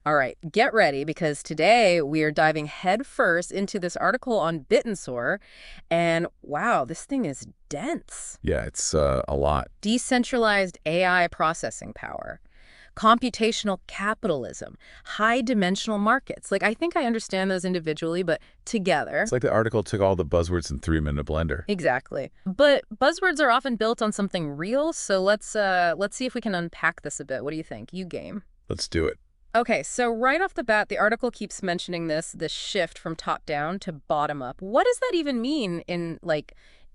All right, get ready because today we are diving headfirst into this article on Bittensor. And wow, this thing is dense. Yeah, it's a lot. Decentralized AI processing power, computational capitalism, high-dimensional markets. Like, I think I understand those individually, but together. It's like the article took all the buzzwords and threw them in a blender. Exactly. But buzzwords are often built on something real, so let's see if we can unpack this a bit. What do you think? You game. Let's do it. Okay, so right off the bat, the article keeps mentioning this shift from top down to bottom up. What does that even mean in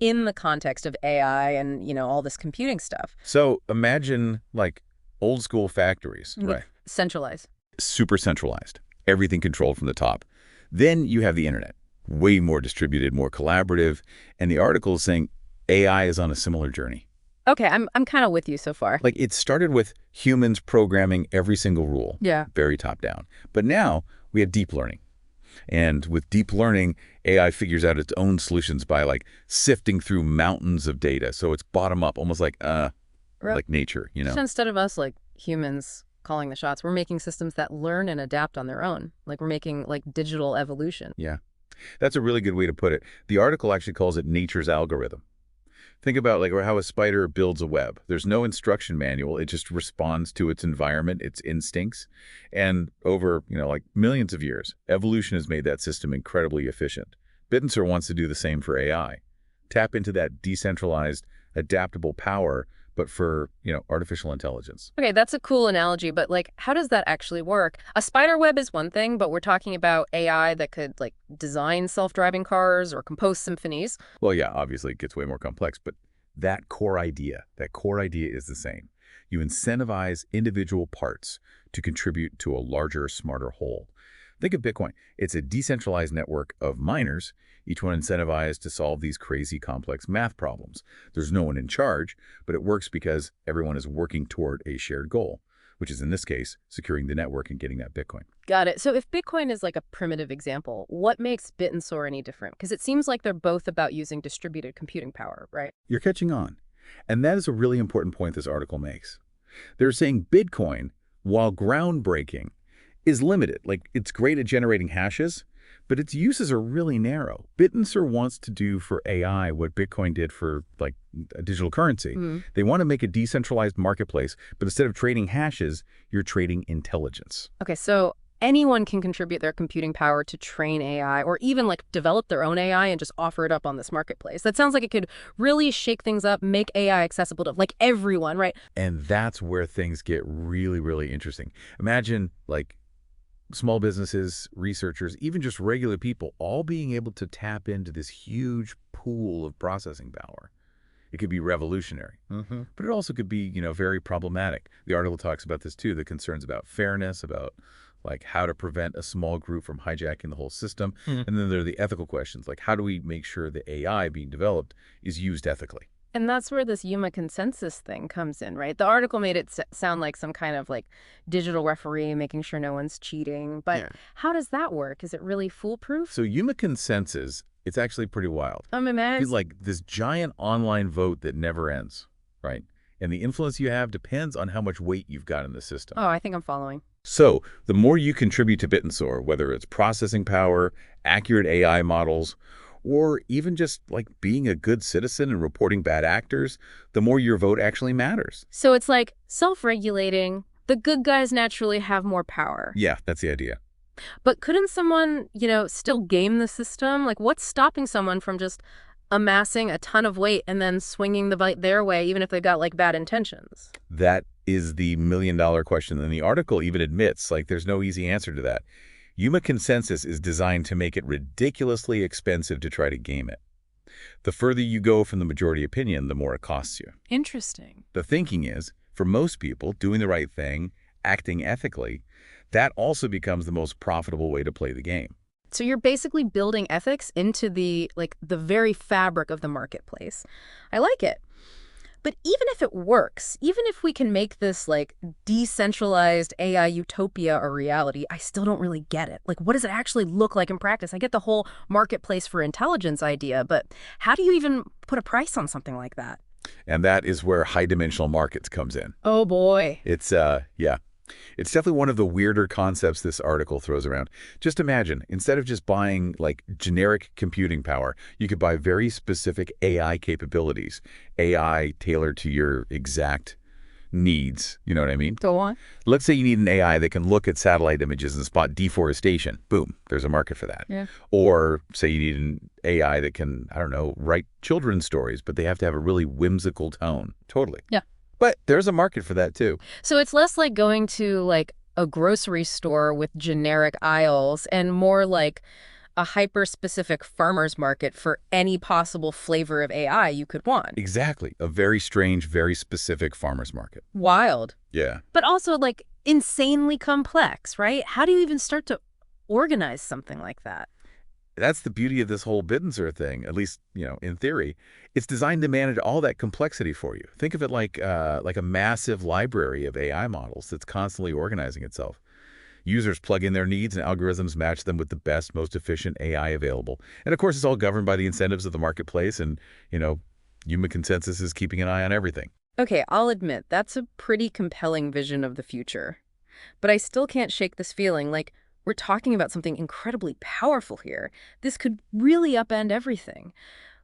the context of AI and, all this computing stuff? So imagine like old school factories, right? Centralize. Super centralized, everything controlled from the top. Then you have the internet, way more distributed, more collaborative. And the article is saying AI is on a similar journey. Okay, I'm kind of with you so far. Like it started with humans programming every single rule. Yeah. Very top down. But now we have deep learning. And with deep learning, AI figures out its own solutions by like sifting through mountains of data. So it's bottom up, almost like nature, So instead of us like humans calling the shots, we're making systems that learn and adapt on their own. Like we're making like digital evolution. Yeah. That's a really good way to put it. The article actually calls it nature's algorithm. Think about like how a spider builds a web. There's no instruction manual. It just responds to its environment, its instincts. And over, like millions of years, evolution has made that system incredibly efficient. Bittensor wants to do the same for AI. Tap into that decentralized, adaptable power, but for, artificial intelligence. Okay, that's a cool analogy, but like, how does that actually work? A spider web is one thing, but we're talking about AI that could like design self-driving cars or compose symphonies. Well, yeah, obviously it gets way more complex, but that core idea is the same. You incentivize individual parts to contribute to a larger, smarter whole. Think of Bitcoin. It's a decentralized network of miners, each one incentivized to solve these crazy complex math problems. There's no one in charge, but it works because everyone is working toward a shared goal, which is in this case, securing the network and getting that Bitcoin. Got it. So if Bitcoin is like a primitive example, what makes Bittensor any different? Because it seems like they're both about using distributed computing power, right? You're catching on. And that is a really important point this article makes. They're saying Bitcoin, while groundbreaking, is limited. Like, it's great at generating hashes, but its uses are really narrow. Bittensor wants to do for AI what Bitcoin did for, like, a digital currency. They want to make a decentralized marketplace, but instead of trading hashes, you're trading intelligence. Okay, so anyone can contribute their computing power to train AI or even, like, develop their own AI and just offer it up on this marketplace. That sounds like it could really shake things up, make AI accessible to, like, everyone, right? And that's where things get really, really interesting. Imagine, like, small businesses, researchers, even just regular people, all being able to tap into this huge pool of processing power. It could be revolutionary, but it also could be, very problematic. The article talks about this too, the concerns about fairness, about like how to prevent a small group from hijacking the whole system. And then there are the ethical questions, like how do we make sure the AI being developed is used ethically? And that's where this Yuma Consensus thing comes in, right? The article made it sound like some kind of like digital referee making sure no one's cheating. But how does that work? Is it really foolproof? So Yuma Consensus, it's actually pretty wild. It's It's like this giant online vote that never ends, right? And the influence you have depends on how much weight you've got in the system. Oh, I think I'm following. So the more you contribute to Bittensor, whether it's processing power, accurate AI models, or even just like being a good citizen and reporting bad actors, the more your vote actually matters. So it's like self-regulating. The good guys naturally have more power. Yeah, that's the idea. But couldn't someone, still game the system? Like, what's stopping someone from just amassing a ton of weight and then swinging the vote their way, even if they've got, like, bad intentions? That is the million-dollar question. And the article even admits, like, there's no easy answer to that. Yuma Consensus is designed to make it ridiculously expensive to try to game it. The further you go from the majority opinion, the more it costs you. Interesting. The thinking is, for most people, doing the right thing, acting ethically, that also becomes the most profitable way to play the game. So you're basically building ethics into the very fabric of the marketplace. I like it. But even if it works, even if we can make this like decentralized AI utopia a reality, I still don't really get it. Like, what does it actually look like in practice? I get the whole marketplace for intelligence idea, but how do you even put a price on something like that? And that is where high-dimensional markets comes in. Oh, boy. It's, yeah. It's definitely one of the weirder concepts this article throws around. Just imagine, instead of just buying like generic computing power, you could buy very specific AI capabilities, AI tailored to your exact needs. You know what I mean? Go on. Let's say you need an AI that can look at satellite images and spot deforestation. Boom, there's a market for that. Yeah. Or say you need an AI that can, I don't know, write children's stories, but they have to have a really whimsical tone. Totally. Yeah. But there's a market for that too. So it's less like going to like a grocery store with generic aisles and more like a hyper-specific farmer's market for any possible flavor of AI you could want. Exactly. A very strange, very specific farmer's market. Wild. Yeah. But also like insanely complex, right? How do you even start to organize something like that? That's the beauty of this whole Bittensor thing, at least, in theory. It's designed to manage all that complexity for you. Think of it like a massive library of AI models that's constantly organizing itself. Users plug in their needs and algorithms match them with the best, most efficient AI available. And of course, it's all governed by the incentives of the marketplace and, Yuma Consensus is keeping an eye on everything. Okay, I'll admit, that's a pretty compelling vision of the future. But I still can't shake this feeling like we're talking about something incredibly powerful here. This could really upend everything.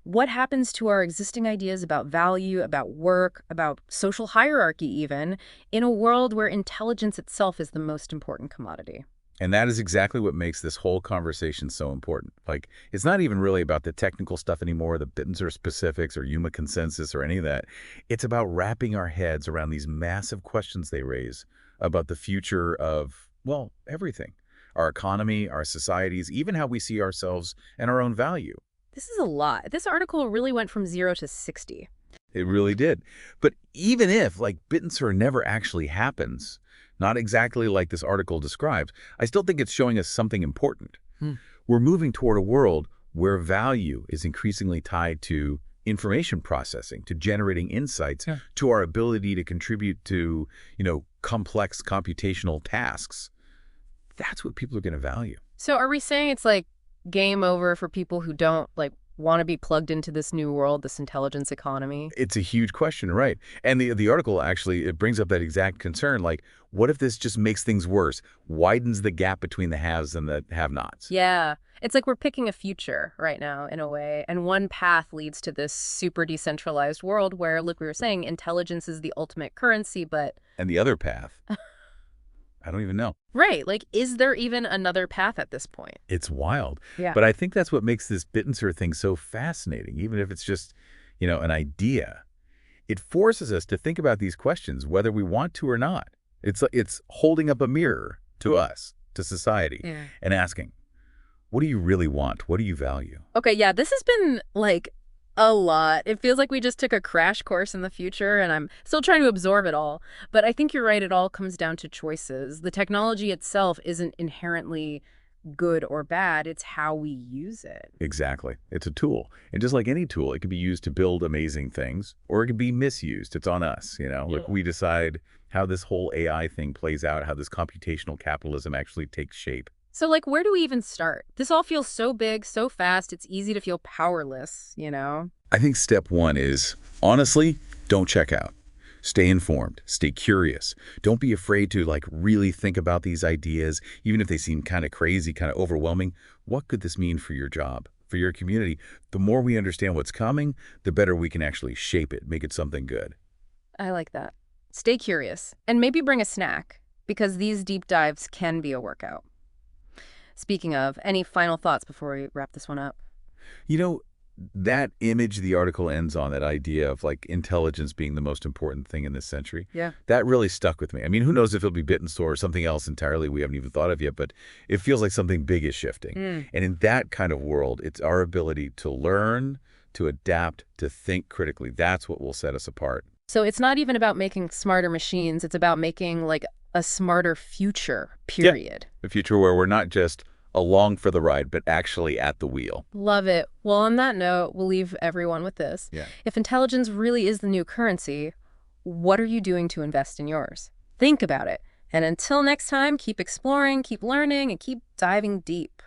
What happens to our existing ideas about value, about work, about social hierarchy even, in a world where intelligence itself is the most important commodity? And that is exactly what makes this whole conversation so important. Like, it's not even really about the technical stuff anymore, the Bittensor specifics or Yuma Consensus or any of that. It's about wrapping our heads around these massive questions they raise about the future of, well, everything. Our economy, our societies, even how we see ourselves and our own value. This is a lot. This article really went from 0 to 60. It really did. But even if, like, Bittensor never actually happens, not exactly like this article describes, I still think it's showing us something important. We're moving toward a world where value is increasingly tied to information processing, to generating insights, to our ability to contribute to, complex computational tasks. That's what people are going to value. So are we saying it's like game over for people who don't like want to be plugged into this new world, this intelligence economy? It's a huge question, right? And the article actually, it brings up that exact concern. Like, what if this just makes things worse, widens the gap between the haves and the have-nots? Yeah. It's like we're picking a future right now in a way. And one path leads to this super decentralized world where, like we were saying, intelligence is the ultimate currency, but... And the other path... I don't even know. Right. Like, is there even another path at this point? It's wild. Yeah. But I think that's what makes this Bittensor thing so fascinating, even if it's just, an idea. It forces us to think about these questions, whether we want to or not. It's holding up a mirror to us, to society, and asking, what do you really want? What do you value? Okay, yeah, this has been, like, a lot. It feels like we just took a crash course in the future, and I'm still trying to absorb it all. But I think you're right. It all comes down to choices. The technology itself isn't inherently good or bad. It's how we use it. Exactly. It's a tool. And just like any tool, it can be used to build amazing things, or it can be misused. It's on us, Like, we decide how this whole AI thing plays out, how this computational capitalism actually takes shape. So, like, where do we even start? This all feels so big, so fast, it's easy to feel powerless, I think step one is, honestly, don't check out. Stay informed. Stay curious. Don't be afraid to, really think about these ideas, even if they seem kind of crazy, kind of overwhelming. What could this mean for your job, for your community? The more we understand what's coming, the better we can actually shape it, make it something good. I like that. Stay curious. And maybe bring a snack, because these deep dives can be a workout. Speaking of, any final thoughts before we wrap this one up? That image the article ends on, that idea of intelligence being the most important thing in this century, that really stuck with me. I mean, who knows if it'll be Bittensor or something else entirely we haven't even thought of yet, but it feels like something big is shifting. And in that kind of world, it's our ability to learn, to adapt, to think critically. That's what will set us apart. So it's not even about making smarter machines. It's about making a smarter future, period. A future where we're not just along for the ride, but actually at the wheel. Love it. Well, on that note, we'll leave everyone with this. If intelligence really is the new currency, what are you doing to invest in yours? Think about it. And until next time, keep exploring, keep learning, and keep diving deep.